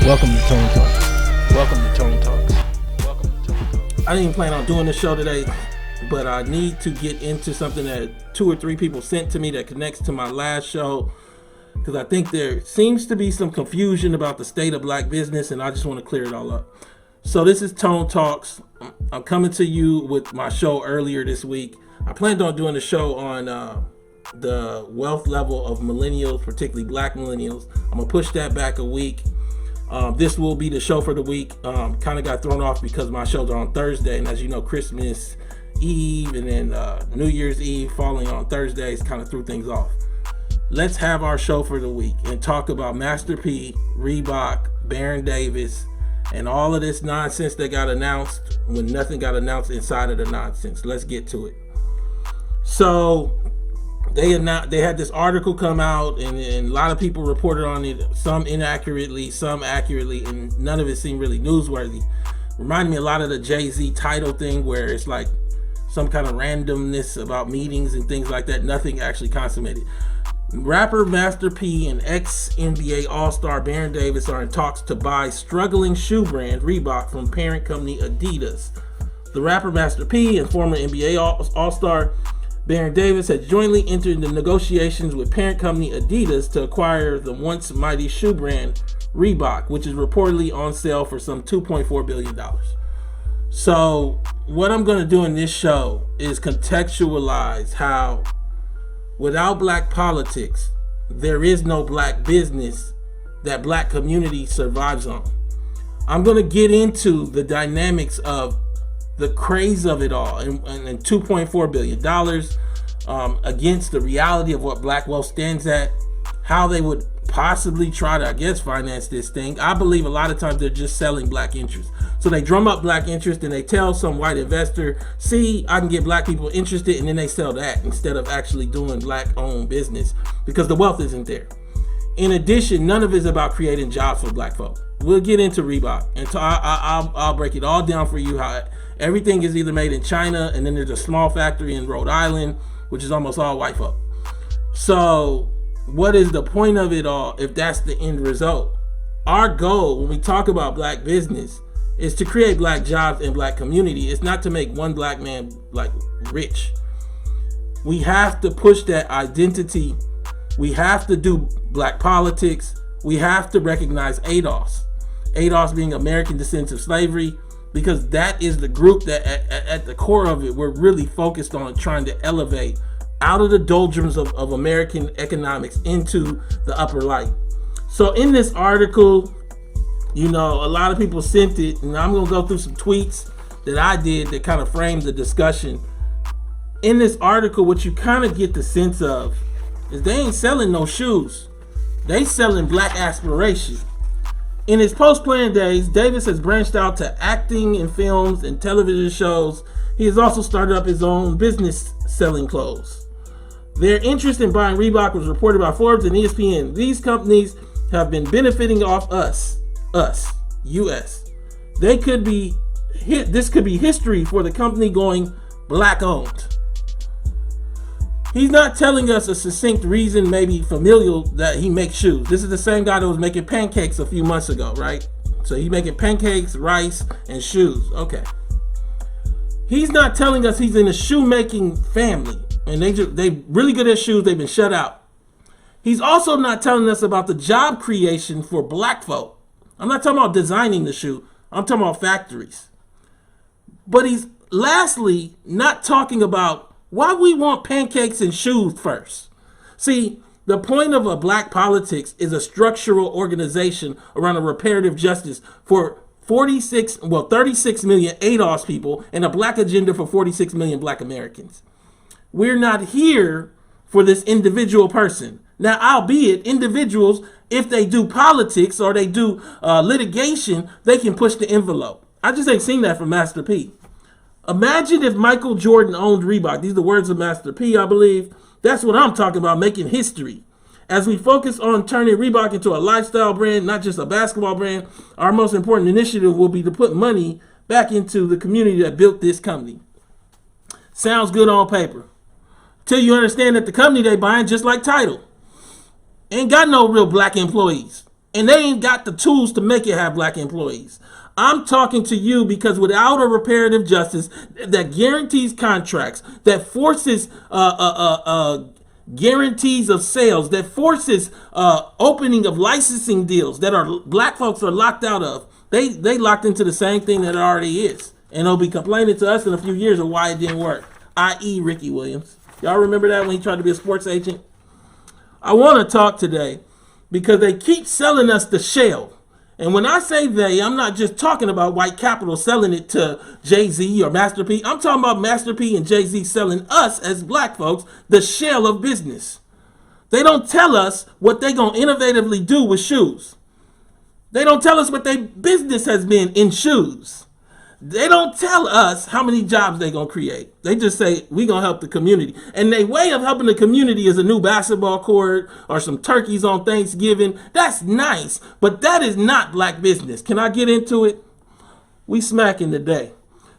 Welcome to Tone Talks. Welcome to Tone Talks. Welcome to Tone Talks. I didn't even plan on doing this show today, but I need to get into something that 2 or 3 people sent to me that connects to my last show, because I think there seems to be some confusion about the state of black business, and I just want to clear it all up. So this is Tone Talks. I'm coming to you with my show earlier this week. I planned on doing a show on the wealth level of millennials, particularly black millennials. I'm going to push that back a week. This will be the show for the week. Kind of got thrown off because my shows are on Thursday, and as you know, Christmas Eve and then New Year's Eve falling on Thursdays kind of threw things off. Let's have our show for the week and talk about Master P, Reebok, Baron Davis, and all of this nonsense that got announced when nothing got announced inside of the nonsense. Let's get to it. So they had this article come out, and a lot of people reported on it, some inaccurately, some accurately, and none of it seemed really newsworthy. Reminded me a lot of the Jay-Z title thing, where it's like some kind of randomness about meetings and things like that. Nothing actually consummated. Rapper Master P and ex-NBA All-Star Baron Davis are in talks to buy struggling shoe brand Reebok from parent company Adidas. The rapper Master P and former NBA All-Star Baron Davis had jointly entered into negotiations with parent company Adidas to acquire the once mighty shoe brand Reebok, which is reportedly on sale for some $2.4 billion. So what I'm going to do in this show is contextualize how without black politics, there is no black business that black community survives on. I'm going to get into the dynamics of the craze of it all and $2.4 billion against the reality of what black wealth stands at, how they would possibly try to, I guess, finance this thing. I believe a lot of times they're just selling black interest. So they drum up black interest and they tell some white investor, see, I can get black people interested, and then they sell that instead of actually doing black owned business because the wealth isn't there. In addition, none of it is about creating jobs for black folk. We'll get into Reebok, and I'll break it all down for you how everything is either made in China, and then there's a small factory in Rhode Island, which is almost all white folk. So what is the point of it all if that's the end result? Our goal when we talk about black business is to create black jobs in black community. It's not to make one black man like rich. We have to push that identity. We have to do black politics. We have to recognize ADOS being American descendants of slavery, because that is the group that at the core of it, we're really focused on trying to elevate out of the doldrums of American economics into the upper light. So in this article, you know, a lot of people sent it, and I'm going to go through some tweets that I did that kind of framed the discussion. In this article, what you kind of get the sense of is they ain't selling no shoes. They selling black aspiration. In his post-playing days, Davis has branched out to acting in films and television shows. He has also started up his own business selling clothes. Their interest in buying Reebok was reported by Forbes and ESPN. These companies have been benefiting off us, US. This could be history for the company going black owned. He's not telling us a succinct reason, maybe familial, that he makes shoes. This is the same guy that was making pancakes a few months ago, right? So he's making pancakes, rice, and shoes. Okay. He's not telling us he's in a shoemaking family, and they really good at shoes. They've been shut out. He's also not telling us about the job creation for black folk. I'm not talking about designing the shoe. I'm talking about factories. But he's lastly not talking about why we want pancakes and shoes first. See, the point of a black politics is a structural organization around a reparative justice for 36 million ADOS people and a black agenda for 46 million black Americans. We're not here for this individual person. Now, albeit individuals, if they do politics or they do litigation, they can push the envelope. I just ain't seen that from Master P. Imagine if Michael Jordan owned Reebok. These are the words of Master P, I believe. That's what I'm talking about, making history. As we focus on turning Reebok into a lifestyle brand, not just a basketball brand, our most important initiative will be to put money back into the community that built this company. Sounds good on paper. Till you understand that the company they buying, just like Tidal, ain't got no real black employees. And they ain't got the tools to make it have black employees. I'm talking to you because without a reparative justice that guarantees contracts, that forces guarantees of sales, that forces opening of licensing deals that are black folks are locked out of, they locked into the same thing that it already is. And they'll be complaining to us in a few years of why it didn't work, i.e. Ricky Williams. Y'all remember that when he tried to be a sports agent? I want to talk today because they keep selling us the shell. And when I say they, I'm not just talking about white capital selling it to Jay-Z or Master P. I'm talking about Master P and Jay-Z selling us as black folks the shell of business. They don't tell us what they gonna innovatively do with shoes. They don't tell us what their business has been in shoes. They don't tell us how many jobs they gonna create. They just say, we gonna help the community. And their way of helping the community is a new basketball court or some turkeys on Thanksgiving. That's nice, but that is not black business. Can I get into it? We smacking today.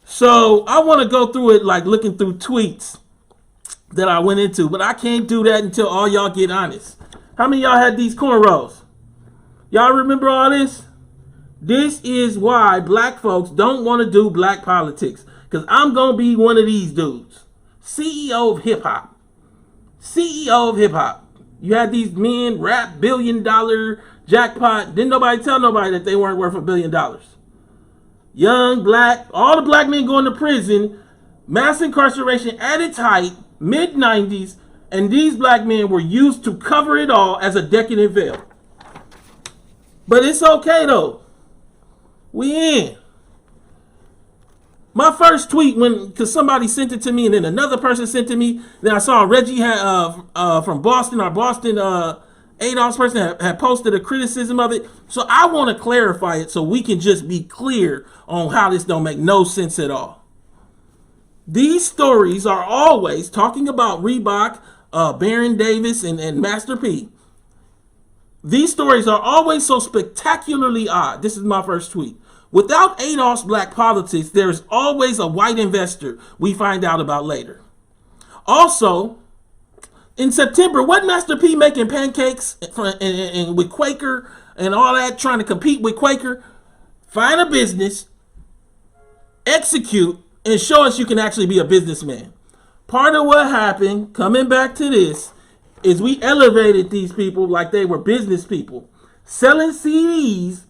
So I wanna go through it like looking through tweets that I went into, but I can't do that until all y'all get honest. How many of y'all had these cornrows? Y'all remember all this? This is why black folks don't want to do black politics. Because I'm going to be one of these dudes. CEO of hip hop. CEO of hip hop. You had these men rap $1 billion jackpot. Didn't nobody tell nobody that they weren't worth $1 billion. Young, black, all the black men going to prison. Mass incarceration at its height, mid-90s. And these black men were used to cover it all as a decadent veil. But it's okay though. We in. My first tweet, because somebody sent it to me and then another person sent it to me. Then I saw Reggie had from Boston, our Boston ADOS person had posted a criticism of it. So I want to clarify it so we can just be clear on how this don't make no sense at all. These stories are always talking about Reebok, Baron Davis, and Master P. These stories are always so spectacularly odd. This is my first tweet. Without ADOS black politics, there's always a white investor we find out about later. Also, in September, what Master P making pancakes and with Quaker and all that, trying to compete with Quaker? Find a business, execute, and show us you can actually be a businessman. Part of what happened, coming back to this, is we elevated these people like they were business people. Selling CDs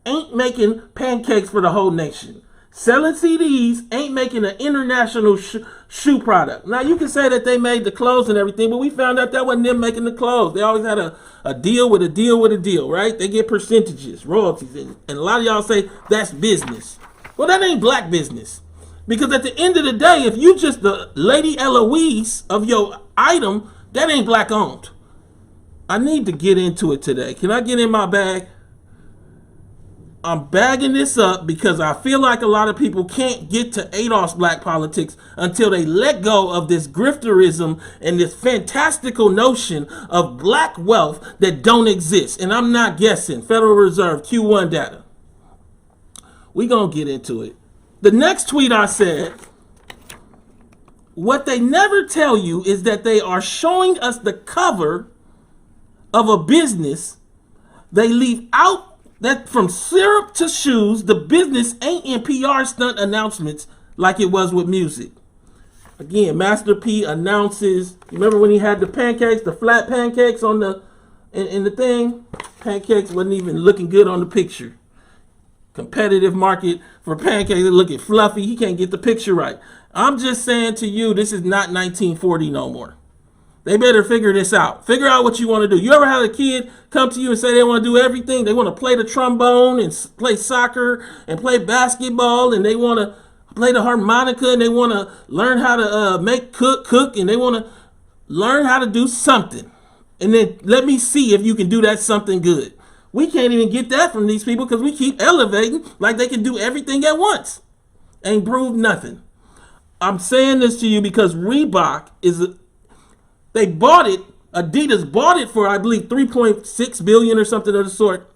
ain't making pancakes for the whole nation. Selling CDs ain't making an international shoe product. Now, you can say that they made the clothes and everything, but we found out that wasn't them making the clothes. They always had a deal with a deal with a deal, right? They get percentages, royalties, and a lot of y'all say that's business. Well, that ain't black business. Because at the end of the day, if you just the Lady Eloise of your item, that ain't black owned. I need to get into it today. Can I get in my bag? I'm bagging this up because I feel like a lot of people can't get to ADOS black politics until they let go of this grifterism and this fantastical notion of black wealth that don't exist. And I'm not guessing. Federal Reserve Q1 data. We gonna get into it. The next tweet I said, what they never tell you is that they are showing us the cover of a business. They leave out that from syrup to shoes, the business ain't in PR stunt announcements like it was with music. Again, Master P announces, you remember when he had the pancakes, the flat pancakes on the in the thing? Pancakes wasn't even looking good on the picture. Competitive market for pancakes, they're looking fluffy. He can't get the picture right. I'm just saying to you, this is not 1940 no more. They better figure this out. Figure out what you want to do. You ever had a kid come to you and say they want to do everything? They want to play the trombone and play soccer and play basketball, and they want to play the harmonica, and they want to learn how to cook, and they want to learn how to do something. And then let me see if you can do that something good. We can't even get that from these people because we keep elevating like they can do everything at once. Ain't proved nothing. I'm saying this to you because Reebok they bought it, Adidas bought it for, I believe, 3.6 billion or something of the sort.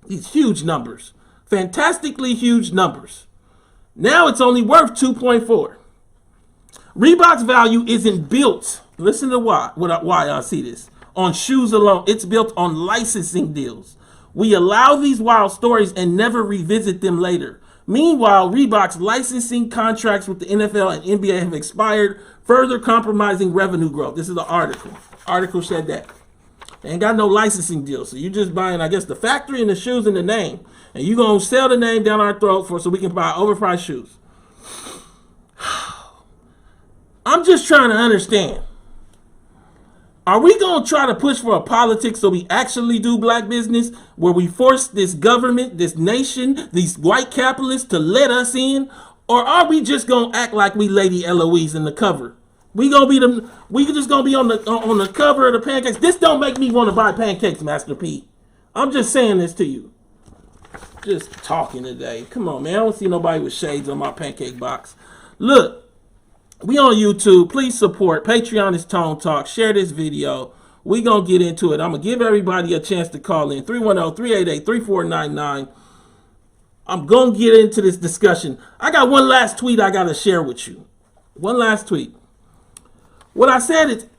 These huge numbers. Fantastically huge numbers. Now it's only worth 2.4. Reebok's value isn't built, listen to why I see this, on shoes alone. It's built on licensing deals. We allow these wild stories and never revisit them later. Meanwhile, Reebok's licensing contracts with the NFL and NBA have expired, further compromising revenue growth. This is the article. Article said that. They ain't got no licensing deal, so you just buying, I guess, the factory and the shoes and the name. And you going to sell the name down our throat so we can buy overpriced shoes. I'm just trying to understand. Are we going to try to push for a politics so we actually do black business where we force this government, this nation, these white capitalists to let us in? Or are we just going to act like we Lady Eloise in the cover? We just going to be on the cover of the Pancakes. This don't make me want to buy Pancakes, Master P. I'm just saying this to you. Just talking today. Come on, man. I don't see nobody with shades on my pancake box. Look. We on YouTube. Please support. Patreon is Tone Talk. Share this video. We gonna get into it. I'm gonna give everybody a chance to call in. 310-388-3499. I'm gonna get into this discussion. I got one last tweet I gotta share with you. One last tweet. What I said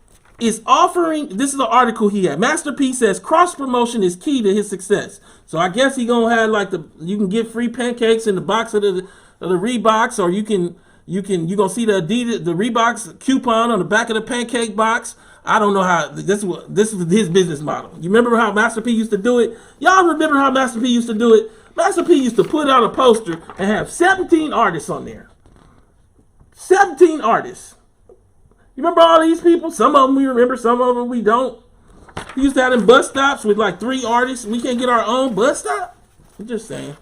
is offering. This is an article he had. Master P says cross promotion is key to his success. So I guess he gonna have like you can get free pancakes in the box of the Reeboks, or you gonna see the Adidas, the Reeboks coupon on the back of the pancake box. I don't know how this is his business model. You remember how Master P used to do it? Y'all remember how Master P used to do it? Master P used to put out a poster and have 17 artists on there. 17 artists. You remember all these people? Some of them we remember, some of them we don't. He used to have them bus stops with like 3 artists. We can't get our own bus stop? I'm just saying.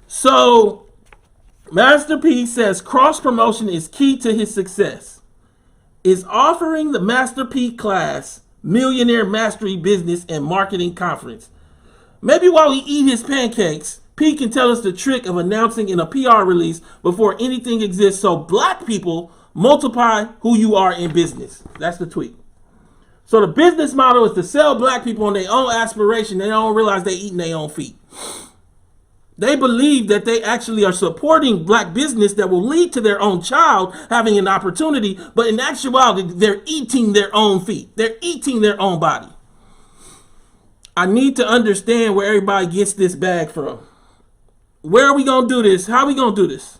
So Master P says cross promotion is key to his success. Is offering the Master P class Millionaire Mastery Business and Marketing Conference. Maybe while we eat his pancakes, P can tell us the trick of announcing in a PR release before anything exists so black people multiply who you are in business. That's the tweet. So the business model is to sell black people on their own aspiration. They don't realize they're eating their own feet. They believe that they actually are supporting black business that will lead to their own child having an opportunity, but in actuality, they're eating their own feet. They're eating their own body. I need to understand where everybody gets this bag from. Where are we going to do this? How are we going to do this?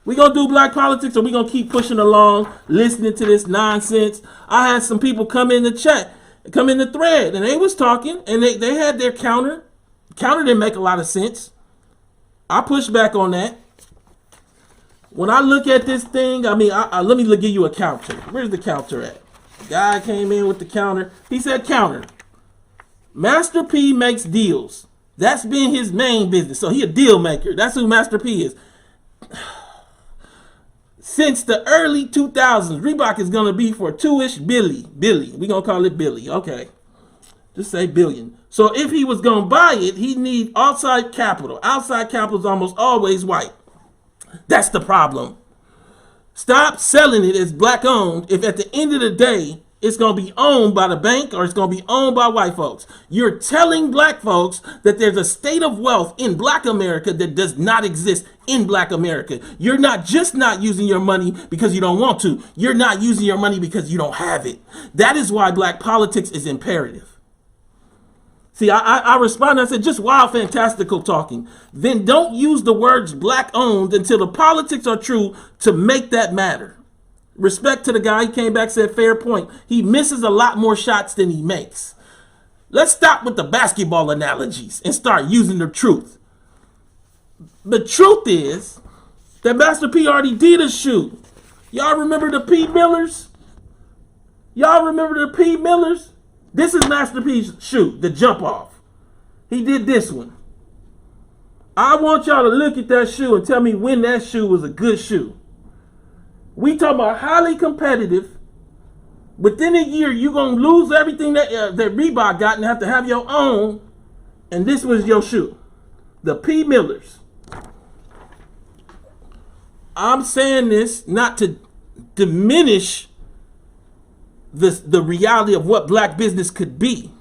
We going to do black politics, or we going to keep pushing along, listening to this nonsense? I had some people come in the chat, come in the thread, and they was talking, and they had their counter. Counter didn't make a lot of sense. I push back on that. When I look at this thing, I mean, let me give you a counter. Where's the counter at? The guy came in with the counter. He said counter. Master P makes deals. That's been his main business. So he a deal maker. That's who Master P is. Since the early 2000s, Reebok is going to be for Billy. We're going to call it Billy. Okay. Just say billion. So if he was going to buy it, he need outside capital. Outside capital is almost always white. That's the problem. Stop selling it as black owned if at the end of the day, it's going to be owned by the bank or it's going to be owned by white folks. You're telling black folks that there's a state of wealth in black America that does not exist in black America. You're not just not using your money because you don't want to. You're not using your money because you don't have it. That is why black politics is imperative. See, I responded, I said, just wild, fantastical talking. Then don't use the words black owned until the politics are true to make that matter. Respect to the guy, he came back, said, fair point. He misses a lot more shots than he makes. Let's stop with the basketball analogies and start using the truth. The truth is that Master P already did a shoe. Y'all remember the P Millers? Y'all remember the P Millers? This is Master P's shoe, the jump off. He did this one. I want y'all to look at that shoe and tell me when that shoe was a good shoe. We talking about highly competitive. Within a year, you're going to lose everything that Reebok got and have to have your own. And this was your shoe. The P Millers. I'm saying this not to diminish the reality of what black business could be.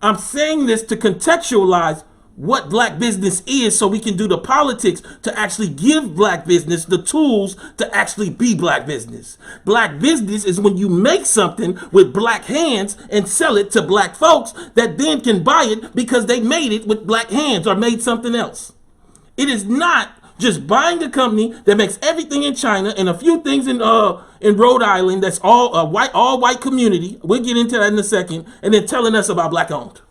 I'm saying this to contextualize what black business is so we can do the politics to actually give black business the tools to actually be black business. Black business is when you make something with black hands and sell it to black folks that then can buy it because they made it with black hands or made something else. It is not just buying a company that makes everything in China and a few things in Rhode Island that's all white community. We'll get into that in a second, and then telling us about black owned.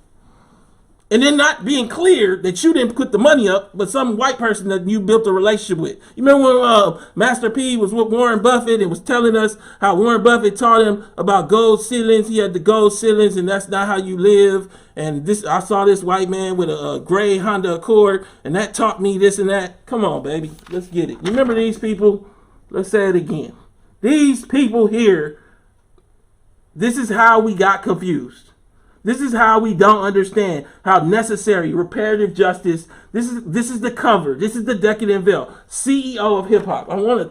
And then not being clear that you didn't put the money up, but some white person that you built a relationship with. You remember when Master P was with Warren Buffett and was telling us how Warren Buffett taught him about gold ceilings. He had the gold ceilings, and that's not how you live. And I saw this white man with a gray Honda Accord, and that taught me this and that. Come on, baby. Let's get it. You remember these people? Let's say it again. These people here, this is how we got confused. This is how we don't understand how necessary reparative justice. This is the cover. This is the decadent veil. CEO of hip hop. I want to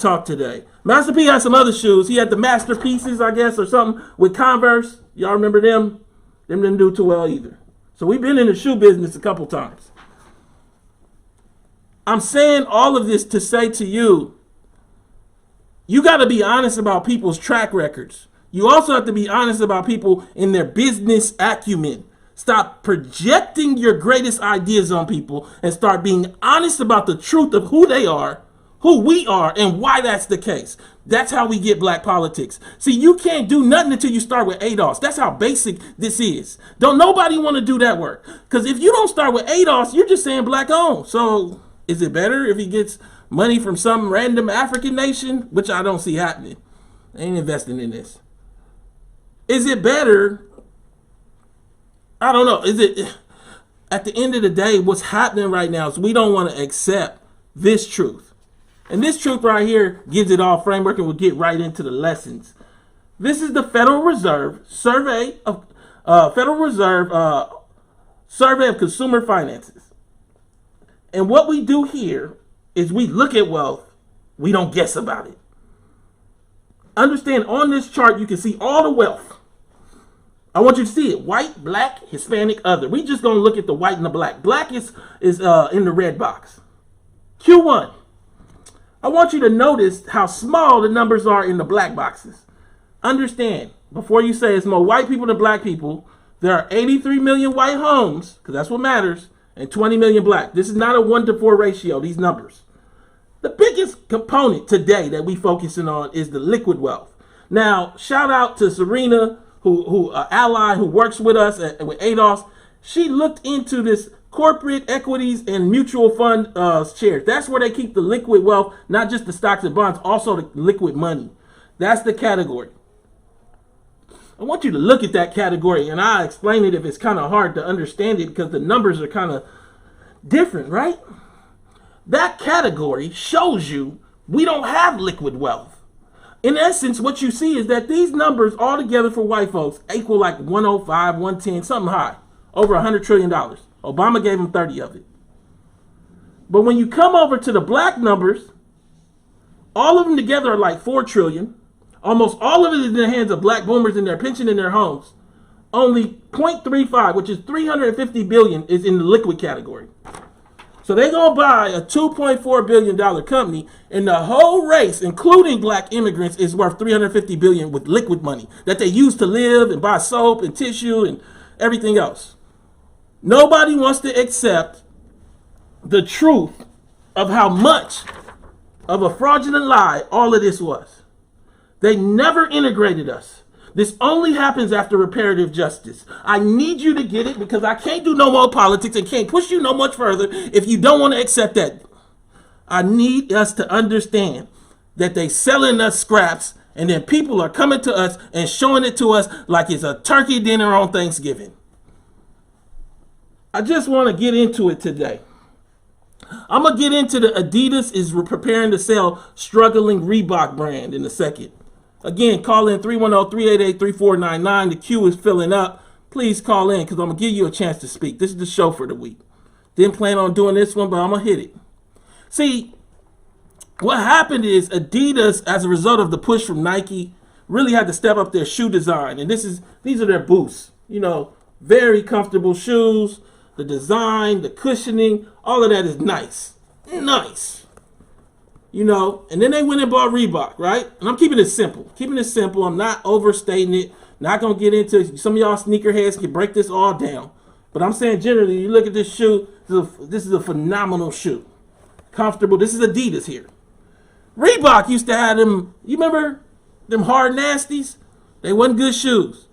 talk today. Master P had some other shoes. He had the masterpieces, I guess, or something with Converse. Y'all remember them? Them didn't do too well either. So we've been in the shoe business a couple times. I'm saying all of this to say to you, you got to be honest about people's track records. You also have to be honest about people in their business acumen. Stop projecting your greatest ideas on people and start being honest about the truth of who they are, who we are, and why that's the case. That's how we get black politics. See, you can't do nothing until you start with ADOS. That's how basic this is. Don't nobody want to do that work. Because if you don't start with ADOS, you're just saying black owned. So is it better if he gets money from some random African nation? Which I don't see happening. I ain't investing in this. Is it better? I don't know. Is it, at the end of the day, what's happening right now is we don't want to accept this truth. And this truth right here gives it all framework, and we'll get right into the lessons. This is the Federal Reserve Survey of Survey of Consumer Finances. And what we do here is we look at wealth. We don't guess about it. Understand, on this chart, you can see all the wealth. I want you to see it. White, black, Hispanic, other. We just going to look at the white and the black. Black is in the red box. Q1. I want you to notice how small the numbers are in the black boxes. Understand, before you say it's more white people than black people, there are 83 million white homes, because that's what matters, and 20 million black. This is not a 1-to-4 ratio, these numbers. The biggest component today that we focusing on is the liquid wealth. Now, shout out to Serena, who ally who works with us with ADOS. She looked into this corporate equities and mutual fund shares. That's where they keep the liquid wealth, not just the stocks and bonds, also the liquid money. That's the category. I want you to look at that category, and I'll explain it if it's kind of hard to understand it because the numbers are kind of different, right? That category shows you we don't have liquid wealth. In essence, what you see is that these numbers all together for white folks equal like 105, 110, something high, over $100 trillion. Obama gave them 30 of it. But when you come over to the black numbers, all of them together are like 4 trillion. Almost all of it is in the hands of black boomers in their pension in their homes. Only 0.35, which is 350 billion, is in the liquid category. So they're going to buy a $2.4 billion company, and the whole race, including black immigrants, is worth $350 billion with liquid money that they use to live and buy soap and tissue and everything else. Nobody wants to accept the truth of how much of a fraudulent lie all of this was. They never integrated us. This only happens after reparative justice. I need you to get it because I can't do no more politics and can't push you no much further if you don't want to accept that. I need us to understand that they selling us scraps and then people are coming to us and showing it to us like it's a turkey dinner on Thanksgiving. I just want to get into it today. I'm going to get into the Adidas is preparing to sell struggling Reebok brand in a second. Again, call in 310-388-3499. The queue is filling up. Please call in because I'm going to give you a chance to speak. This is the show for the week. Didn't plan on doing this one, but I'm going to hit it. See, what happened is Adidas, as a result of the push from Nike, really had to step up their shoe design. And these are their boosts. You know, Very comfortable shoes. The design, the cushioning, all of that is nice. Nice. You know, and then they went and bought Reebok, right? And I'm keeping it simple. I'm not overstating it. Not going to get into, some of y'all sneakerheads can break this all down. But I'm saying generally, you look at this shoe, this is a phenomenal shoe. Comfortable. This is Adidas here. Reebok used to have them, you remember them hard nasties? They wasn't good shoes.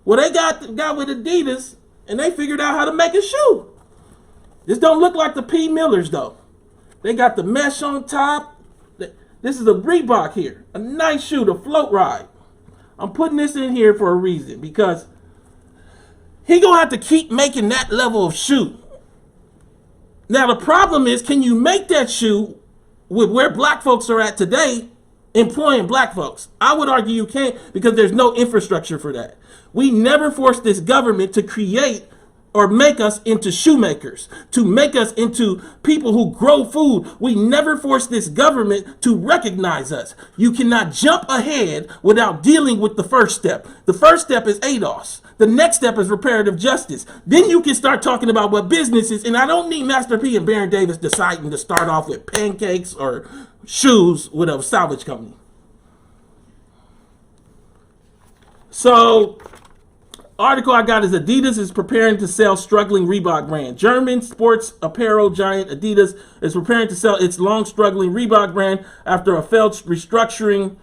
Well, they got with Adidas, and they figured out how to make a shoe. This don't look like the P. Millers, though. They got the mesh on top. This is a Reebok here. A nice shoe to float ride. I'm putting this in here for a reason, because he gonna have to keep making that level of shoe. Now, the problem is, can you make that shoe with where black folks are at today, employing black folks? I would argue you can't, because there's no infrastructure for that. We never forced this government to create or make us into shoemakers, to make us into people who grow food. We never forced this government to recognize us. You cannot jump ahead without dealing with the first step. The first step is ADOS. The next step is reparative justice. Then you can start talking about what business is. And I don't need Master P and Baron Davis deciding to start off with pancakes or shoes with a salvage company. So, article I got is Adidas is preparing to sell struggling Reebok brand. German sports apparel giant Adidas is preparing to sell its long struggling Reebok brand after a failed restructuring.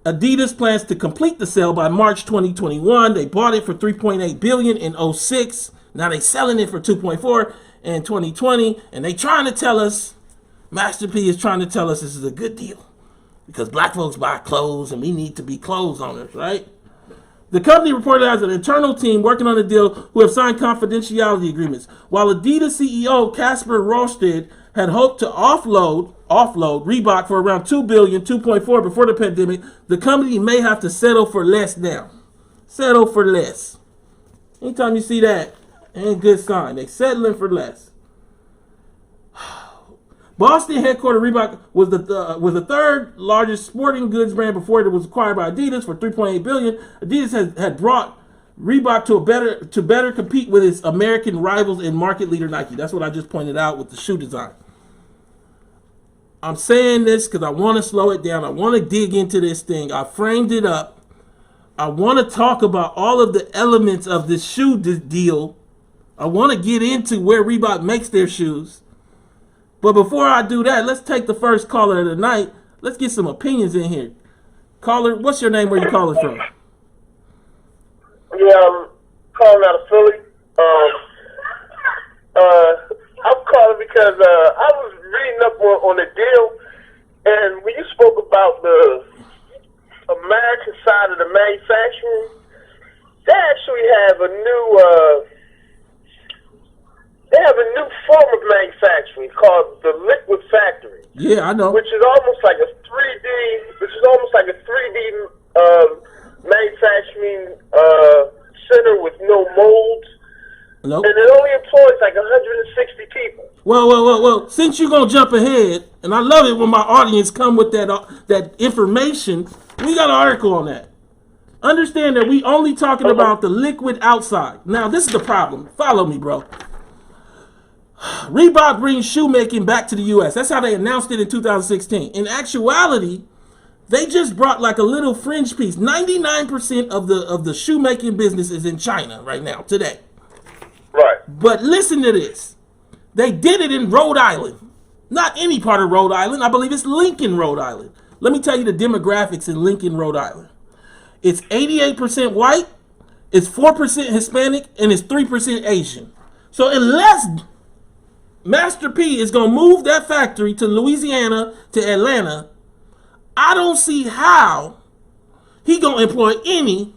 Adidas plans to complete the sale by March 2021. They bought it for $3.8 billion in 2006. Now they selling it for $2.4 in 2020, and they trying to tell us, Master P is trying to tell us this is a good deal because black folks buy clothes and we need to be clothes owners, right? The company reported as an internal team working on the deal who have signed confidentiality agreements. While Adidas CEO Kasper Rosted had hoped to offload Reebok for around $2 billion, $2.4 before the pandemic, the company may have to settle for less now. Settle for less. Anytime you see that, ain't a good sign. They settling for less. Boston headquartered Reebok was the third largest sporting goods brand before it was acquired by Adidas for $3.8 billion. Adidas had brought Reebok to better compete with its American rivals and market leader Nike. That's what I just pointed out with the shoe design. I'm saying this because I want to slow it down. I want to dig into this thing. I framed it up. I want to talk about all of the elements of this shoe deal. I want to get into where Reebok makes their shoes. But before I do that, let's take the first caller of the night. Let's get some opinions in here. Caller, what's your name? Where you calling from? Yeah, I'm calling out of Philly. I'm calling because I was reading up on the deal, and when you spoke about the American side of the manufacturing, they actually have a new form of manufacturing called the liquid factory. Yeah, I know. Which is almost like a 3D manufacturing center with no molds. Nope. And it only employs like 160 people. Well. Since you're going to jump ahead, and I love it when my audience come with that information, we got an article on that. Understand that we only talking about the liquid outside. Now, this is the problem. Follow me, bro. Reebok brings shoemaking back to the U.S. That's how they announced it in 2016. In actuality, they just brought like a little fringe piece. 99% of the shoemaking business is in China right now, today. Right. But listen to this. They did it in Rhode Island. Not any part of Rhode Island. I believe it's Lincoln, Rhode Island. Let me tell you the demographics in Lincoln, Rhode Island. It's 88% white, it's 4% Hispanic, and it's 3% Asian. So unless Master P is going to move that factory to Louisiana, to Atlanta, I don't see how he going to employ any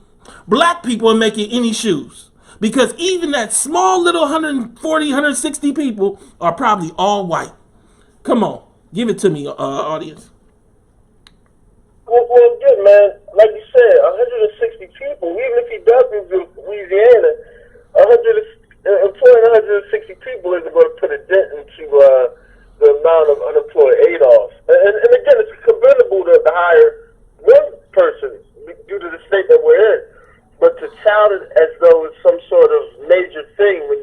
black people in making any shoes. Because even that small little 140, 160 people are probably all white. Come on, give it to me, audience. Well, good, man. Like you said, 160 people, even if he does move to Louisiana, employing 160 people isn't going to put a dent into the amount of unemployed ADOS. And again, it's commendable to hire one person due to the state that we're in. But to touted as though it's some sort of major thing when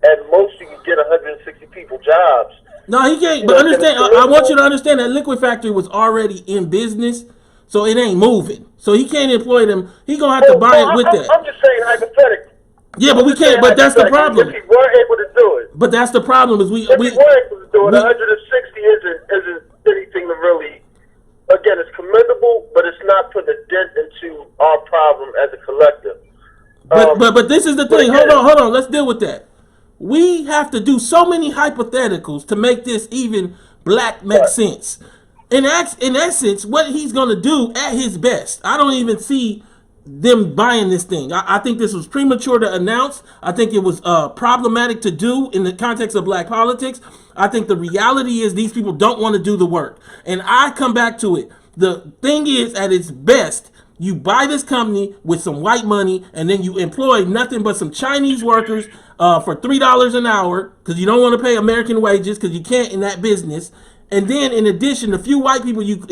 at most you can get 160 people jobs. No, he can't. But understand, I want you to understand that Liquid Factory was already in business, so it ain't moving. So he can't employ them. He gonna have to buy it with that. I'm just saying hypothetically. Yeah, but we can't. But that's the problem. If he were able to do it. But that's the problem is if he were able to do it, 160 isn't anything to really. Again, it's commendable, but it's not putting a dent into our problem as a collective. But this is the thing. Hold on. Let's deal with that. We have to do so many hypotheticals to make this even black make sense. In essence, what he's gonna do at his best, I don't even see them buying this thing. I think this was premature to announce. I think it was problematic to do in the context of black politics. I think the reality is these people don't want to do the work. And I come back to it. The thing is, at its best, you buy this company with some white money, and then you employ nothing but some Chinese workers for $3 an hour because you don't want to pay American wages because you can't in that business. And then, in addition, the few people you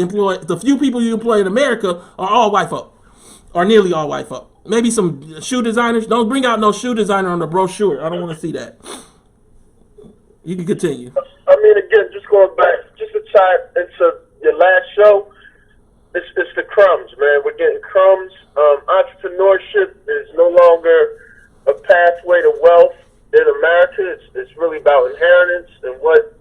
employ in America are all white folk. Or nearly all white folk. Maybe some shoe designers. Don't bring out no shoe designer on the brochure. I don't want to see that. You can continue. I mean, again, just going back, just to tie into your last show, it's the crumbs, man. We're getting crumbs. Entrepreneurship is no longer a pathway to wealth in America. It's really about inheritance and what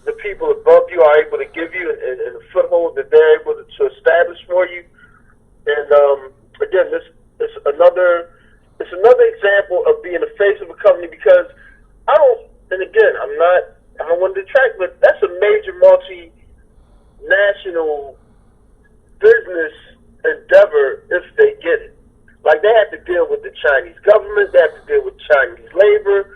the people above you are able to give you and the foothold that they're able to establish for you. And again, this is another example of being the face of a company because I don't want to detract, but that's a major multinational business endeavor if they get it. Like they have to deal with the Chinese government, they have to deal with Chinese labor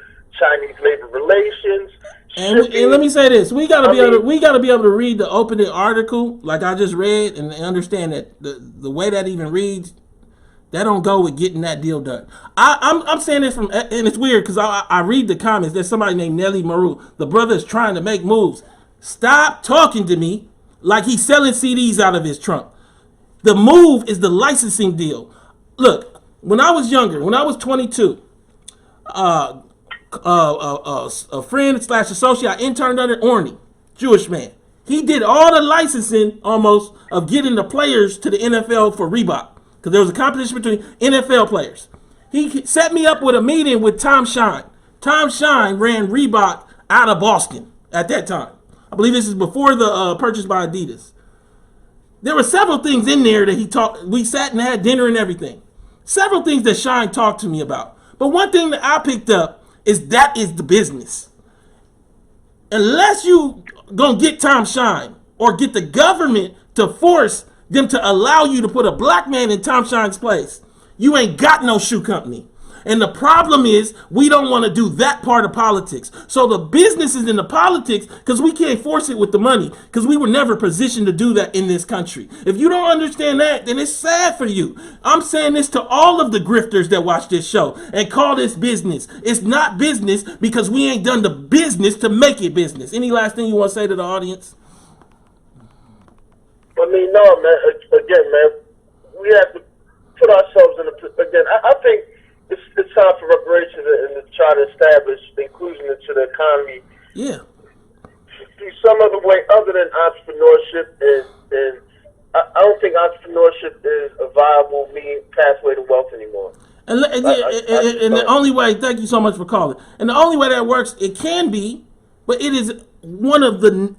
relations. And let me say this: we gotta be able to read the opening article like I just read and understand that the way that even reads, that don't go with getting that deal done. I'm saying this and it's weird because I read the comments. There's somebody named Nelly Maru. The brother is trying to make moves. Stop talking to me like he's selling CDs out of his trunk. The move is the licensing deal. Look, when I was younger, when I was 22, a friend / associate I interned under, Orny, Jewish man. He did all the licensing almost of getting the players to the NFL for Reebok because there was a competition between NFL players. He set me up with a meeting with Tom Shine. Tom Shine ran Reebok out of Boston at that time. I believe this is before the purchase by Adidas. There were several things in there that he talked. We sat and had dinner and everything. Several things that Shine talked to me about. But one thing that I picked up is that is the business. Unless you gonna get Tom Shine or get the government to force them to allow you to put a black man in Tom Shine's place, you ain't got no shoe company. And the problem is we don't want to do that part of politics. So the business is in the politics because we can't force it with the money because we were never positioned to do that in this country. If you don't understand that, then it's sad for you. I'm saying this to all of the grifters that watch this show and call this business. It's not business because we ain't done the business to make it business. Any last thing you want to say to the audience? I mean, no, man. Again, man, we have to put ourselves in again, I think it's time for reparations and to try to establish inclusion into the economy. Yeah. Through some other way other than entrepreneurship, and I don't think entrepreneurship is a viable pathway to wealth anymore. And the only way, thank you so much for calling. And the only way that works, it can be, but it is one of the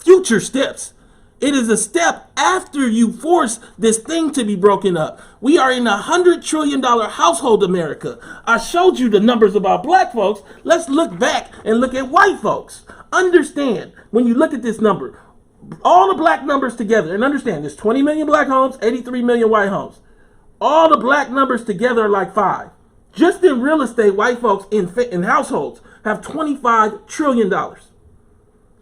future steps. It is a step after you force this thing to be broken up. We are in $100 trillion household America. I showed you the numbers about black folks. Let's look back and look at white folks. Understand, when you look at this number, all the black numbers together, and understand, there's 20 million black homes, 83 million white homes. All the black numbers together are like 5. Just in real estate, white folks in households have $25 trillion.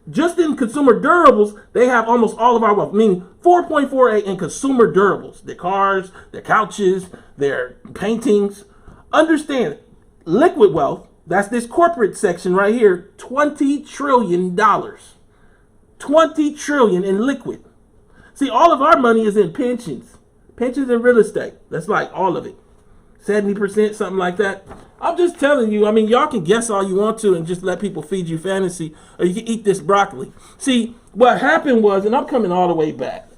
Just in consumer durables, they have almost all of our wealth, meaning 4.48 in consumer durables. Their cars, their couches, their paintings. Understand, liquid wealth, that's this corporate section right here, $20 trillion. $20 trillion in liquid. See, all of our money is in pensions. Pensions and real estate. That's like all of it. 70%, something like that. I'm just telling you, I mean, y'all can guess all you want to and just let people feed you fantasy, or you can eat this broccoli. See, what happened was, and I'm coming all the way back,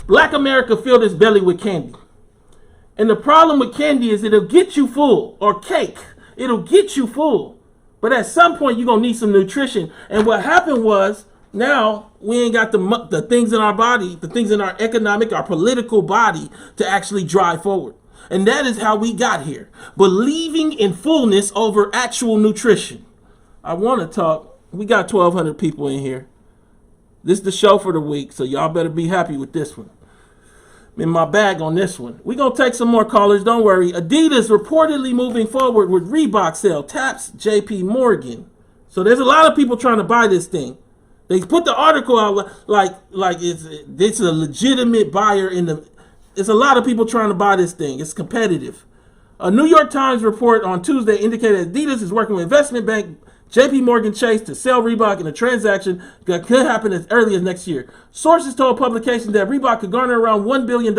Black America filled its belly with candy. And the problem with candy is it'll get you full, or cake. It'll get you full. But at some point, you're going to need some nutrition. And what happened was, now we ain't got the things in our body, the things in our economic, our political body to actually drive forward. And that is how we got here. Believing in fullness over actual nutrition. I want to talk. We got 1,200 people in here. This is the show for the week, so y'all better be happy with this one. In my bag on this one. We're going to take some more callers. Don't worry. Adidas reportedly moving forward with Reebok sale. Taps JP Morgan. So there's a lot of people trying to buy this thing. They put the article out like it's a legitimate buyer in the... There's a lot of people trying to buy this thing. It's competitive. A New York Times report on Tuesday indicated Adidas is working with investment bank JP Morgan Chase to sell Reebok in a transaction that could happen as early as next year. Sources told publications that Reebok could garner around $1 billion,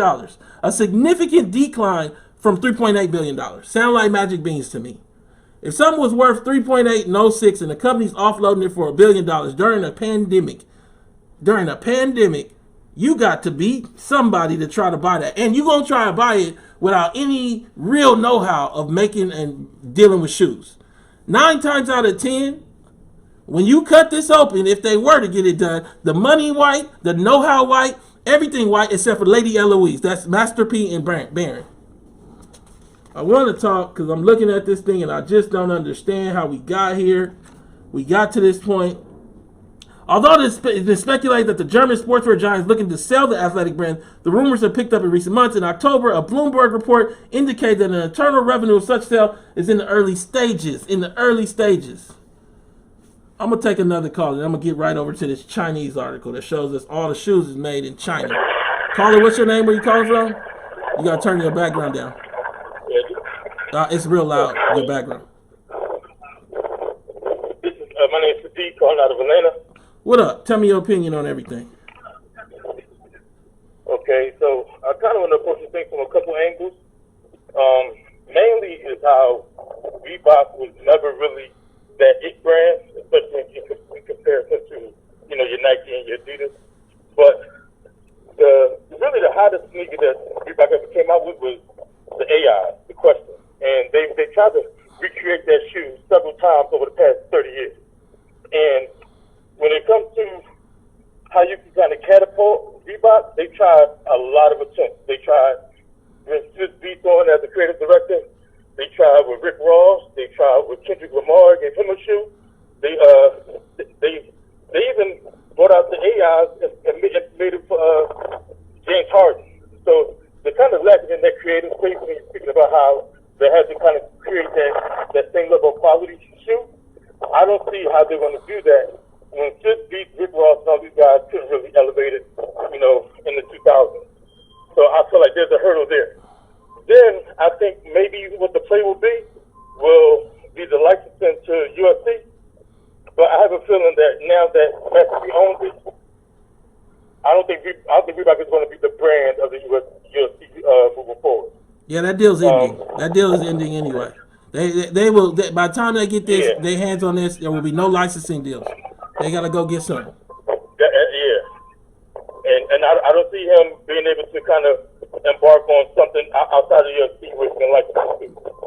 a significant decline from $3.8 billion. Sound like magic beans to me. If something was worth $3.8 and 06 and the company's offloading it for $1 billion during a pandemic, you got to be somebody to try to buy that. And you're going to try to buy it without any real know-how of making and dealing with shoes. 9 times out of 10, when you cut this open, if they were to get it done, the money white, the know-how white, everything white except for Lady Eloise. That's Master P and Baron. I want to talk because I'm looking at this thing and I just don't understand how we got here. We got to this point. Although it's been speculated that the German sportswear giant is looking to sell the athletic brand, the rumors have picked up in recent months. In October, a Bloomberg report indicated that an internal revenue of such sale is in the early stages. I'm going to take another call and I'm going to get right over to this Chinese article that shows us all the shoes is made in China. Caller, what's your name? Where you calling from? You got to turn your background down. It's real loud, your background. My name is Sadiq, calling out of Atlanta. What up? Tell me your opinion on everything. Okay, so I kind of want to approach this thing from a couple angles. Mainly is how Reebok was never really that it brand, especially in comparison to, your Nike and your Adidas. But the hottest sneaker that Reebok ever came out with was the AI, the Question. And they tried to recreate that shoe several times over the past 30 years. And when it comes to how you can kind of catapult Reebok, they tried a lot of attempts. They tried with Sid Beathorn as the creative director. They tried with Rick Ross. They tried with Kendrick Lamar, gave him a shoe. They even brought out the AIs and made it for James Harden. So they're kind of lacking in that creative space when you're speaking about how they had to kind of create that same level of quality shoe. I don't see how they're going to do that when Sid beat Rick Ross and all these guys couldn't really elevate it, in the 2000s. So I feel like there's a hurdle there. Then I think maybe what the play will be the licensing to UFC. But I have a feeling that now that Master P owns it, I don't think Reebok is going to be the brand of the UFC moving forward. Yeah, that deal's ending. That deal is ending anyway. They will. By the time they get their hands on this, there will be no licensing deals. They gotta go get some. Yeah, and I don't see him being able to kind of embark on something outside of UFC where he can license to.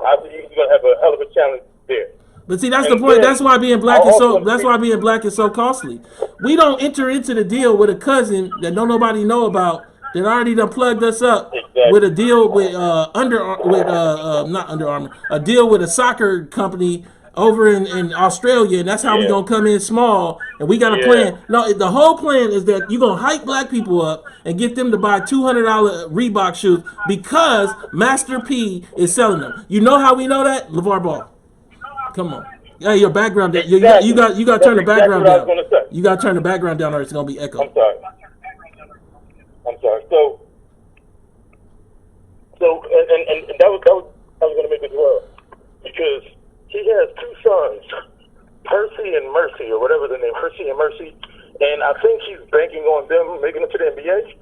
I think he's gonna have a hell of a challenge there. But see, that's the point. That's why being black is so. That's why being black is so costly. We don't enter into the deal with a cousin that don't nobody know about that already done plugged us up with a deal with not Under Armour, a deal with a soccer company over in Australia, and that's how we gonna come in small. And we got a plan. No, the whole plan is that you gonna hype black people up and get them to buy $200 Reebok shoes because Master P is selling them. You know how we know that? LeVar Ball. Come on. Hey, your background down. You got to turn the background down. You got to turn the background down, or it's gonna be echo. I'm sorry. So and that was I was gonna make it well because he has two sons, Percy and Mercy, or whatever the name, Percy and Mercy, and I think he's banking on them making it to the NBA,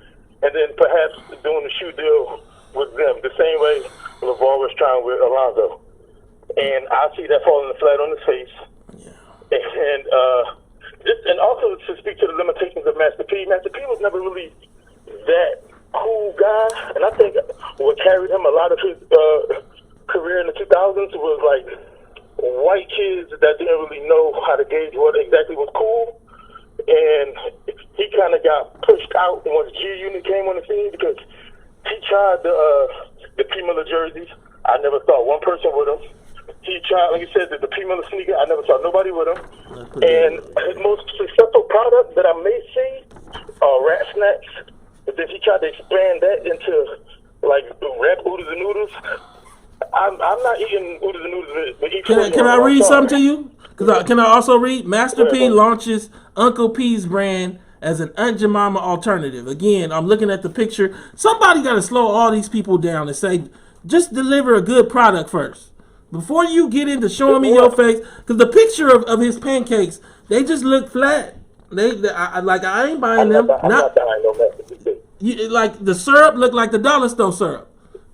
and then perhaps doing the shoe deal with them, the same way LeVar around with Alonzo. And I see that falling flat on his face. Yeah. And also to speak to the limitations of Master P. Master P was never really that cool guy, and I think what carried him a lot of his career in the 2000s was like white kids that didn't really know how to gauge what exactly was cool, and he kind of got pushed out once G Unit came on the scene because he tried the P Miller jerseys. I never saw one person with them. He tried, like you said, the P Miller sneaker. I never saw nobody with him. And his most successful product that I may see are Rat Snacks. But then he tried to expand that into like rap oodles and noodles. I'm not eating oodles and noodles. But can I read something to you? Can I also read? Master P launches Uncle P's brand as an Aunt Jemima alternative. Again, I'm looking at the picture. Somebody got to slow all these people down and say, just deliver a good product first. Before you get into showing me your face, because the picture of his pancakes, they just look flat. I ain't buying them. I'm not buying no Master P. Like the syrup look like the dollar store syrup.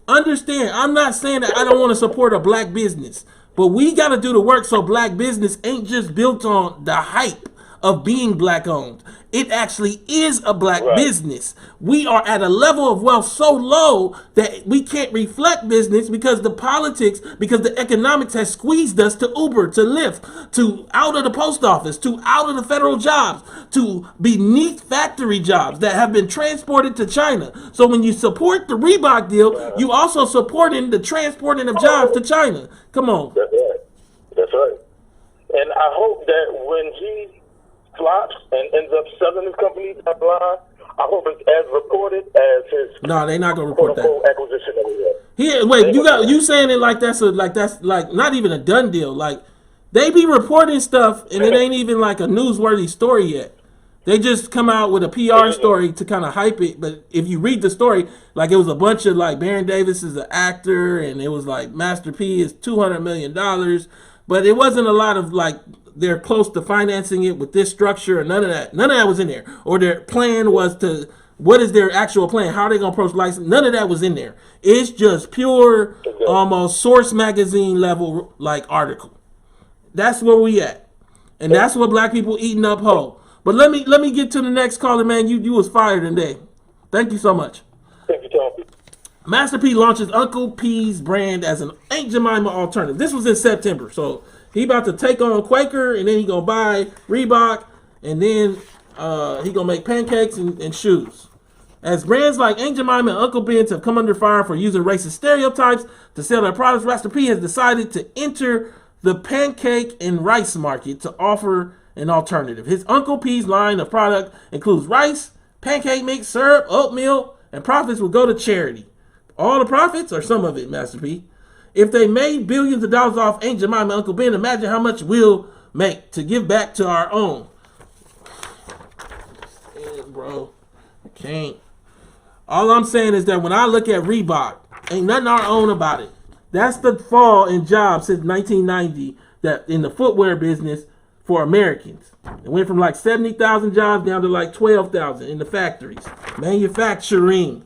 Understand, I'm not saying that I don't want to support a black business, but we got to do the work so black business ain't just built on the hype of being black owned. It actually is a black business. We are at a level of wealth so low that we can't reflect business because the politics, because the economics has squeezed us to Uber, to Lyft, to out of the post office, to out of the federal jobs, to beneath factory jobs that have been transported to China. So when you support the Reebok deal, you also supporting the transporting of jobs to China. Come on. That's right. That's right. And I hope that when he flops and ends up selling his company down the line, I hope it's as reported as his. No, they're not gonna report that acquisition that he had. Here, wait, you saying it like that's not even a done deal. Like they be reporting stuff and it ain't even like a newsworthy story yet. They just come out with a PR story to kind of hype it. But if you read the story, like it was a bunch of like Baron Davis is an actor and it was like Master P is $200 million, but it wasn't a lot of like they're close to financing it with this structure, and none of that was in there. Or their plan was to, what is their actual plan? How are they gonna approach license? None of that was in there. It's just pure, almost Source magazine level like article. That's where we at, and that's what black people eating up whole. But let me get to the next caller, man. You was fired today. Thank you so much. Thank you, Tom. Master P launches Uncle P's brand as an Aunt Jemima alternative. This was in September, so he about to take on Quaker, and then he gonna buy Reebok, and then he gonna make pancakes and shoes. As brands like Aunt Jemima and Uncle Ben's have come under fire for using racist stereotypes to sell their products, Master P has decided to enter the pancake and rice market to offer an alternative. His Uncle P's line of product includes rice, pancake mix, syrup, oatmeal, and profits will go to charity. All the profits or some of it, Master P? If they made billions of dollars off Aunt Jemima and Uncle Ben, imagine how much we'll make to give back to our own. Bro, I can't. All I'm saying is that when I look at Reebok, ain't nothing our own about it. That's the fall in jobs since 1990 that in the footwear business for Americans. It went from like 70,000 jobs down to like 12,000 in the factories. Manufacturing.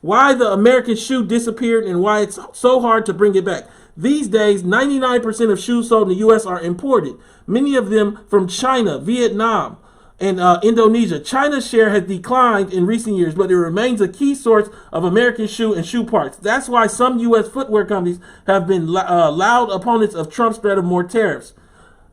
Why the American shoe disappeared and why it's so hard to bring it back. These days, 99% of shoes sold in the U.S. are imported. Many of them from China, Vietnam, and Indonesia. China's share has declined in recent years, but it remains a key source of American shoe and shoe parts. That's why some U.S. footwear companies have been loud opponents of Trump's threat of more tariffs.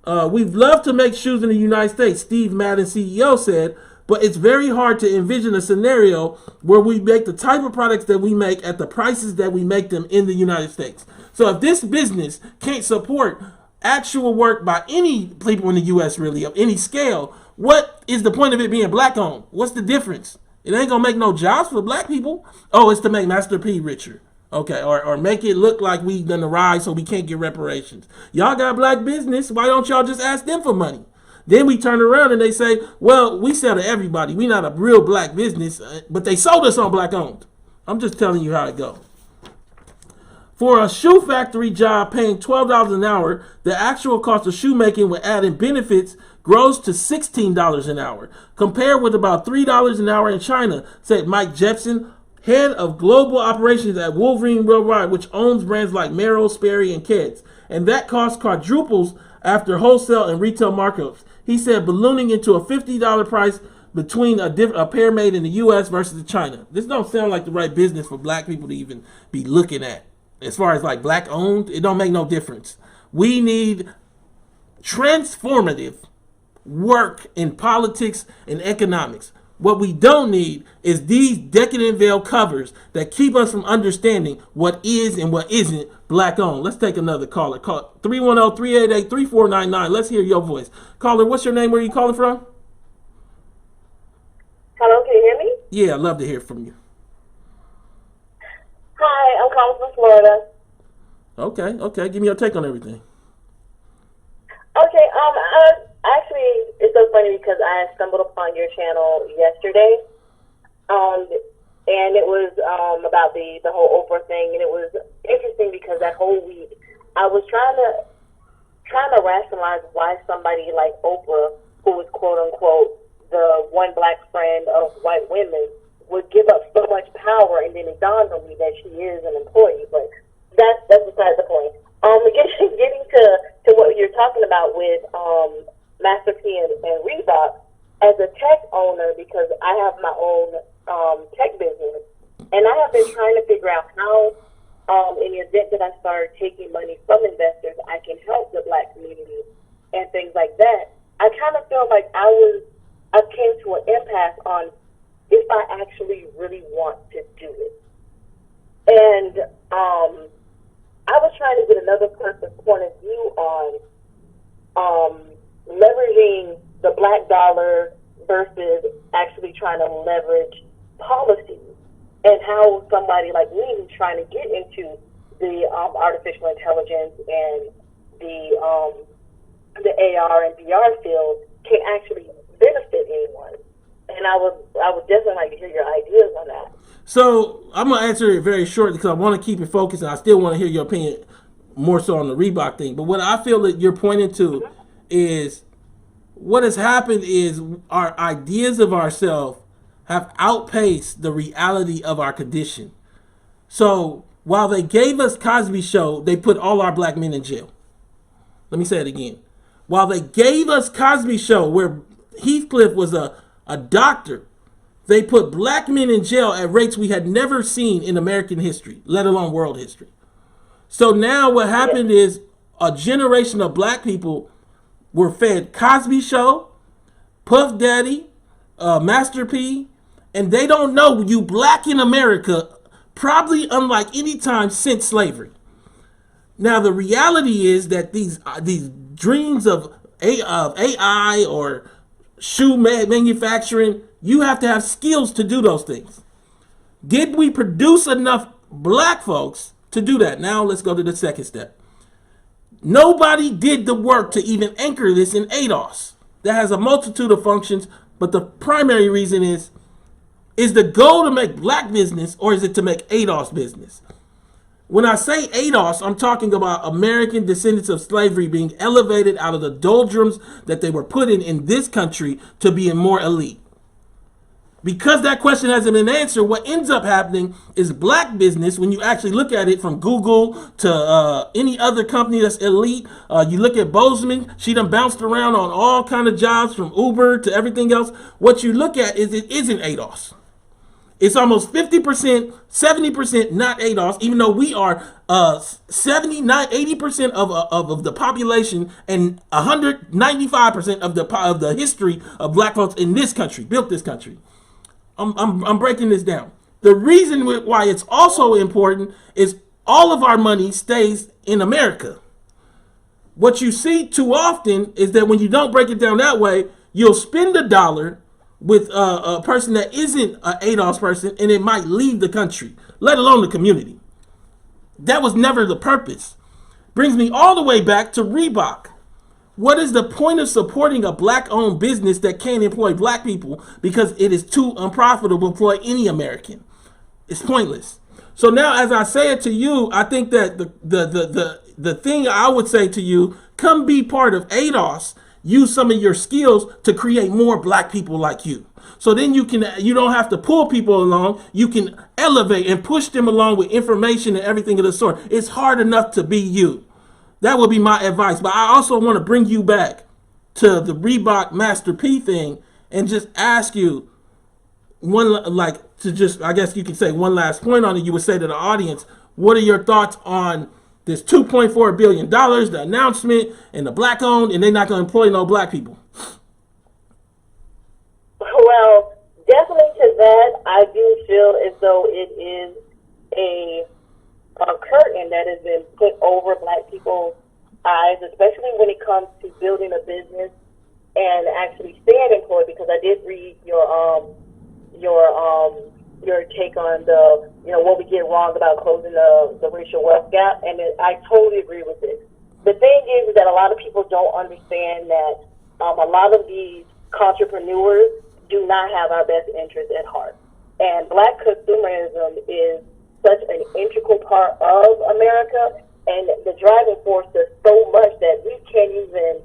We'd love to make shoes in the United States, Steve Madden, CEO, said, but it's very hard to envision a scenario where we make the type of products that we make at the prices that we make them in the United States. So if this business can't support actual work by any people in the U.S. really of any scale, what is the point of it being black owned? What's the difference? It ain't gonna make no jobs for black people. Oh, it's to make Master P richer. Okay, or make it look like we done the ride so we can't get reparations. Y'all got black business, why don't y'all just ask them for money? Then we turn around and they say, well, we sell to everybody. We not a real black business, but they sold us on black owned. I'm just telling you how it goes. For a shoe factory job paying $12 an hour, the actual cost of shoemaking with added benefits grows to $16 an hour, compared with about $3 an hour in China, said Mike Jepson, head of global operations at Wolverine Worldwide, which owns brands like Merrell, Sperry, and Keds. And that cost quadruples after wholesale and retail markups. He said ballooning into a $50 price between a pair made in the U.S. versus China. This don't sound like the right business for black people to even be looking at. As far as like black owned, it don't make no difference. We need transformative work in politics and economics. What we don't need is these decadent veil covers that keep us from understanding what is and what isn't black owned. Let's take another caller. Call 310-388-3499. Let's hear your voice. Caller, what's your name? Where are you calling from? Hello, can you hear me? Yeah, I'd love to hear from you. Hi, I'm calling from Florida. Okay. Give me your take on everything. Okay, actually, it's so funny because I stumbled upon your channel yesterday, and it was about the whole Oprah thing, and it was interesting because that whole week I was trying to rationalize why somebody like Oprah, who was quote unquote the one black friend of white women, would give up so much power, and then it dawned on me that she is an employee. But that's besides the point. Getting to what you're talking about with Master P and Reebok, as a tech owner, because I have my own tech business, and I have been trying to figure out how, in the event that I start taking money from investors, I can help the black community and things like that. I kind of feel like I came to an impasse on if I actually really want to do it. And I was trying to get another person's point of view on leveraging the black dollar versus actually trying to leverage policy, and how somebody like me who's trying to get into the artificial intelligence and the AR and VR field can actually benefit anyone. And I would definitely like to hear your ideas on that. So I'm gonna answer it very shortly because I want to keep it focused, and I still want to hear your opinion more so on the Reebok thing. But what I feel that you're pointing to is what has happened is our ideas of ourselves have outpaced the reality of our condition. So while they gave us Cosby Show, they put all our black men in jail. Let me say it again. While they gave us Cosby Show, where Heathcliff was a doctor, they put black men in jail at rates we had never seen in American history, let alone world history. So now what happened is a generation of black people were fed Cosby Show, Puff Daddy, Master P, and they don't know you black in America, probably unlike any time since slavery. Now the reality is that these dreams of AI or shoe manufacturing, you have to have skills to do those things. Did we produce enough black folks to do that? Now let's go to the second step. Nobody did the work to even anchor this in ADOS. That has a multitude of functions, but the primary reason is the goal to make black business, or is it to make ADOS business? When I say ADOS, I'm talking about American descendants of slavery being elevated out of the doldrums that they were put in this country to being more elite. Because that question hasn't been answered, what ends up happening is black business, when you actually look at it from Google to any other company that's elite, you look at Bozeman, she done bounced around on all kind of jobs from Uber to everything else. What you look at is it isn't ADOS. It's almost 50%, 70% not ADOS, even though we are 80% of the population and 195% of the history of black folks in this country, built this country. I'm breaking this down. The reason why it's also important is all of our money stays in America. What you see too often is that when you don't break it down that way, you'll spend $1 with a person that isn't an ADOS person, and it might leave the country, let alone the community. That was never the purpose. Brings me all the way back to Reebok. What is the point of supporting a black-owned business that can't employ black people because it is too unprofitable to employ any American? It's pointless. So now, as I say it to you, I think that the thing I would say to you, come be part of ADOS. use some of your skills to create more black people like you. So then you don't have to pull people along. You can elevate and push them along with information and everything of the sort. It's hard enough to be you. That would be my advice. But I also want to bring you back to the Reebok Master P thing and just ask you I guess you could say one last point on it. You would say to the audience, what are your thoughts on this $2.4 billion, the announcement, and the black owned, and they're not going to employ no black people? Well, definitely to that, I do feel as though it is a curtain that has been put over black people's eyes, especially when it comes to building a business and actually staying employed. Because I did read your take on the what we get wrong about closing the racial wealth gap, and I totally agree with it. The thing is that a lot of people don't understand that a lot of these entrepreneurs do not have our best interests at heart, and black consumerism is such an integral part of America, and the driving force is so much that we can't even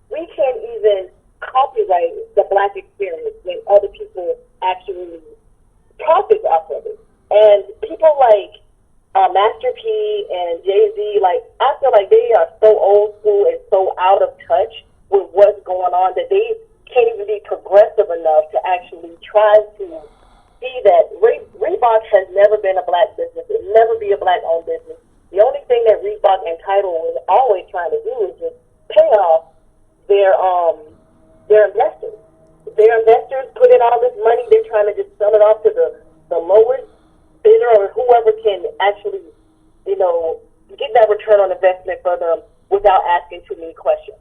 we can't even copyright the black experience when other people actually profit off of it. And people like Master P and Jay-Z, I feel like they are so old school and so out of touch with what's going on that they can't even be progressive enough to actually try to see that Reebok has never been a black business. It will never be a black-owned business. The only thing that Reebok and Tidal was always trying to do is just pay off their investors. Their investors put in all this money. They're trying to just sell it off to the lowest bidder or whoever can actually, get that return on investment for them without asking too many questions.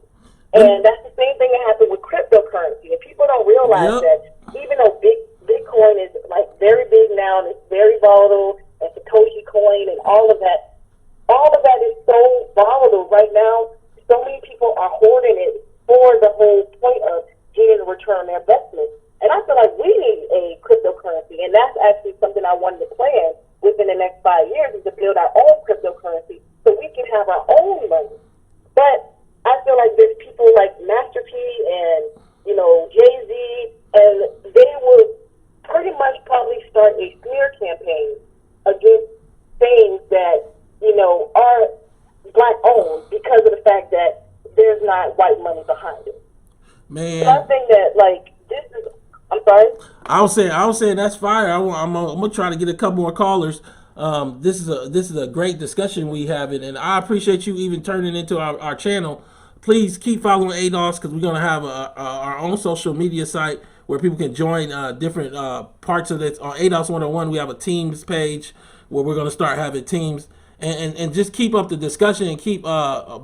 And that's the same thing that happened with cryptocurrency. And people don't realize that even though Bitcoin is very big now and it's very volatile, and Satoshi coin and all of that is so volatile right now. So many people are hoarding it for the whole point of getting a return on their investment. And I feel like we need a cryptocurrency, and that's actually something I wanted to plan within the next 5 years, is to build our own cryptocurrency so we can have our own money. But I feel like there's people like Master P and, Jay-Z, and they will pretty much probably start a smear campaign against things that, are black owned because of the fact that there's not white money behind it. Man, so I think that this is. I'm sorry. I was saying that's fire. I'm gonna try to get a couple more callers. This is a great discussion we have, and I appreciate you even turning into our channel. Please keep following ADOS, because we're gonna have our own social media site where people can join different parts of it. On ADOS 101, we have a teams page where we're gonna start having teams. And just keep up the discussion and keep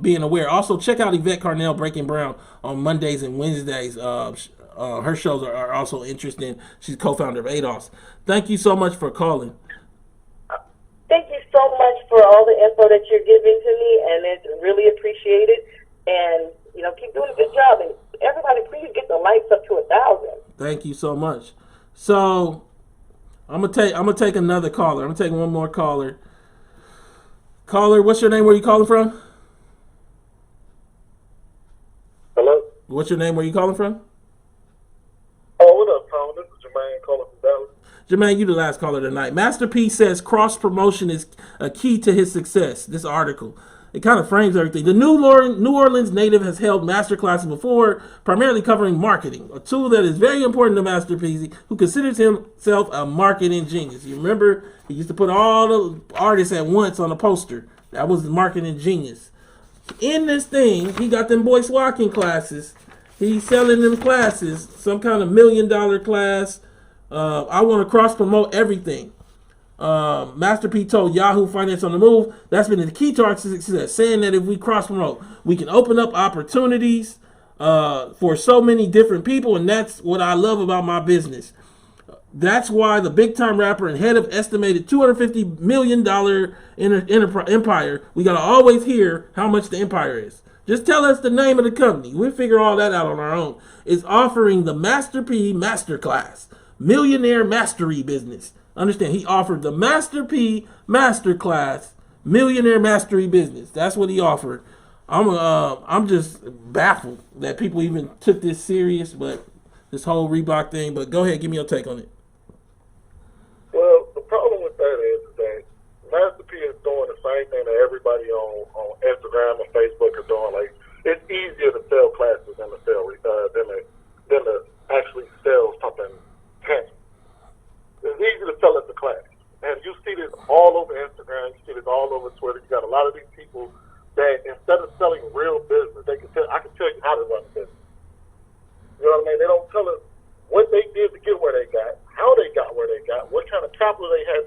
being aware. Also, check out Yvette Carnell, Breaking Brown, on Mondays and Wednesdays. Her shows are also interesting. She's co-founder of ADOS. Thank you so much for calling. Thank you so much for all the info that you're giving to me, and it's really appreciated. And, keep doing a good job. And everybody, please get the likes up to 1,000. Thank you so much. So, I'm gonna take another caller. I'm gonna take one more caller. Caller, what's your name? Where are you calling from? Hello? What's your name? Where are you calling from? Oh, what up, Tom? This is Jermaine calling from Dallas. Jermaine, you the last caller tonight. Master P says cross-promotion is a key to his success. This article. It kind of frames everything. The New Orleans native has held master classes before, primarily covering marketing, a tool that is very important to Master P, who considers himself a marketing genius. You remember, he used to put all the artists at once on a poster. That was the marketing genius. In this thing, he got them boy walking classes. He's selling them classes, some kind of $1 million class. I want to cross-promote everything. Master P told Yahoo Finance on the Move, that's been the key to our success, saying that if we cross-promote, we can open up opportunities for so many different people, and that's what I love about my business. That's why the big-time rapper and head of estimated $250 million empire, we got to always hear how much the empire is. Just tell us the name of the company. We'll figure all that out on our own. Is offering the Master P Masterclass, Millionaire Mastery Business. Understand, he offered the Master P Masterclass, Millionaire Mastery Business. That's what he offered. I'm just baffled that people even took this serious, but this whole Reebok thing. But go ahead, give me your take on it. Well, the problem with that is that Master P is doing the same thing that everybody on Instagram and Facebook are doing. Like, it's easier to sell classes than to actually sell something tangible. It's easy to sell as a class. And you see this all over Instagram, you see this all over Twitter. You got a lot of these people that instead of selling real business, I can tell you how to run a business. You know what I mean? They don't tell us what they did to get where they got, how they got where they got, what kind of capital they had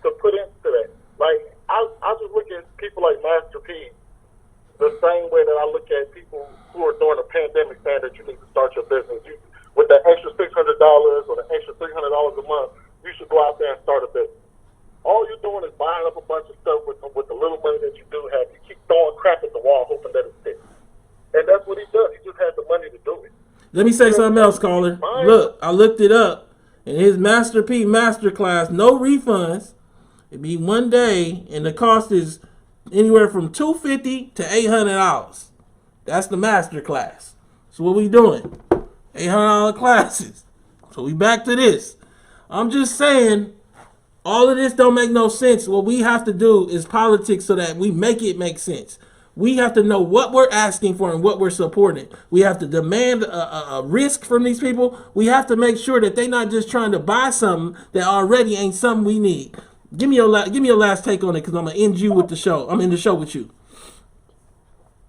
to put into that. Like, I just look at people like Master P the same way that I look at people who are during a pandemic saying that you need to start your business. With that extra $600 or the extra $300 a month, you should go out there and start a business. All you're doing is buying up a bunch of stuff with the little money that you do have. You keep throwing crap at the wall hoping that it sticks. And that's what he does. He just has the money to do it. Let me say something else, caller. Look, I looked it up. In his Master P Masterclass, no refunds. It'd be one day, and the cost is anywhere from $250 to $800. That's the Masterclass. So what we doing? $800 classes. So we back to this. I'm just saying, all of this don't make no sense. What we have to do is politics so that we make it make sense. We have to know what we're asking for and what we're supporting. We have to demand a risk from these people. We have to make sure that they're not just trying to buy something that already ain't something we need. Give me your last take on it, because I'm gonna end you with the show. I'm in the show with you.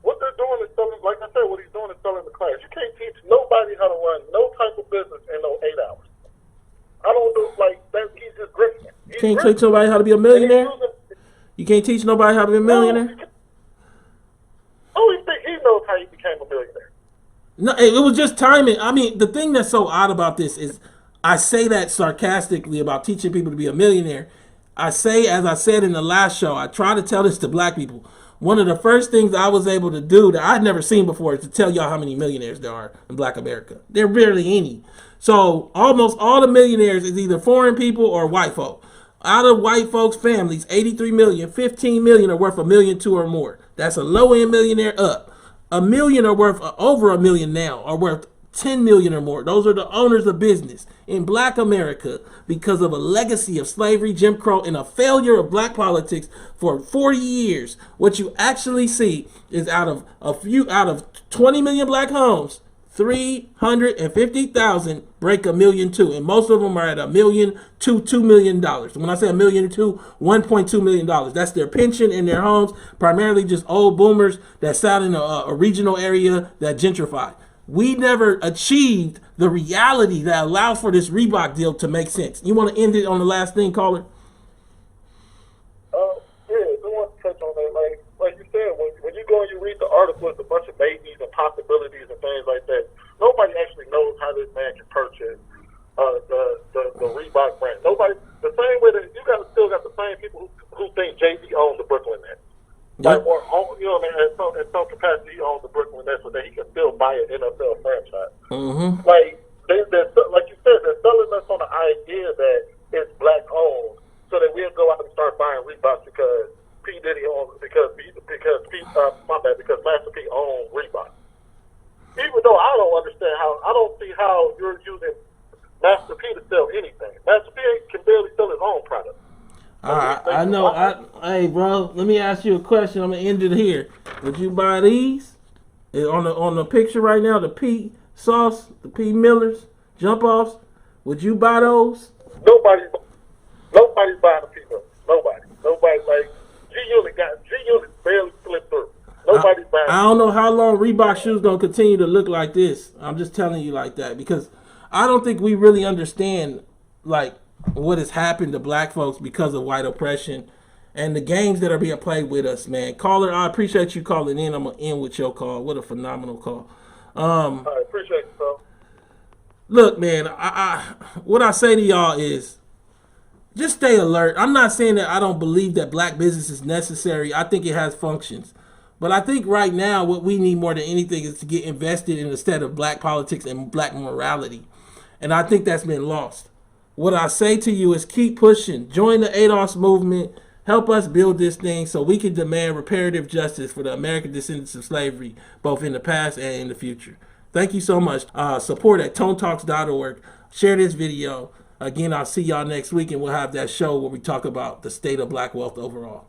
What they're doing is selling, like I said, what he's doing is selling the class. You can't teach nobody how to run no type of business in no 8 hours. I don't do like that. He's just grifting. Can't teach nobody how to be a millionaire. You can't teach nobody how to be a millionaire. He knows how he became a millionaire. No, it was just timing. I mean, the thing that's so odd about this is I say that sarcastically about teaching people to be a millionaire. I say, as I said in the last show, I try to tell this to black people. One of the first things I was able to do that I'd never seen before is to tell y'all how many millionaires there are in black America. There are barely any. So almost all the millionaires is either foreign people or white folk. Out of white folks' families, 83 million, 15 million are worth $1.2 million or more. That's a low-end millionaire up. A million are worth over $1 million now, are worth 10 million or more. Those are the owners of business. In black America, because of a legacy of slavery, Jim Crow, and a failure of black politics for 40 years, what you actually see is out of 20 million black homes, 350,000 break $1.2 million, and most of them are at $1 million to $2 million. When I say $1 million to $1.2 million, that's their pension in their homes, primarily just old boomers that sat in a regional area that gentrified. We never achieved the reality that allows for this Reebok deal to make sense. You want to end it on the last thing, caller? Yeah, I want to touch on that. Like you said, when you go and you read the article, it's a bunch of maybes and possibilities and things like that. Nobody actually knows how this man can purchase the Reebok brand. Nobody, the same way that you still got the same people who think Jay-Z owned the Brooklyn Nets. Like, or, you know what I mean, at some capacity, he owns the Brooklyn Nets so that he can still buy an NFL franchise. Mm-hmm. Like, they're, like you said, they're selling us on the idea that it's black owned so that we'll go out and start buying Reeboks because P. Diddy owns, because Master P owns Reebok. Even though I don't understand I don't see how you're using Master P to sell anything. Master P can barely sell his own product. I know. Hey, bro, let me ask you a question. I'm gonna end it here. Would you buy these? On the picture right now, the P sauce, the P Millers, jump offs. Would you buy those? Nobody's buying the P Millers. Nobody. Like G-Unit barely slipped through. Nobody's buying. I don't know how long Reebok shoes gonna continue to look like this. I'm just telling you like that because I don't think we really understand like what has happened to black folks because of white oppression and the games that are being played with us, man. Caller, I appreciate you calling in. I'm gonna end with your call. What a phenomenal call. I appreciate it, bro. Look, man, what I say to y'all is just stay alert. I'm not saying that I don't believe that black business is necessary. I think it has functions. But I think right now what we need more than anything is to get invested in instead of black politics and black morality. And I think that's been lost. What I say to you is keep pushing. Join the ADOS movement. Help us build this thing so we can demand reparative justice for the American descendants of slavery, both in the past and in the future. Thank you so much. Support at tonetalks.org. Share this video. Again, I'll see y'all next week, and we'll have that show where we talk about the state of black wealth overall.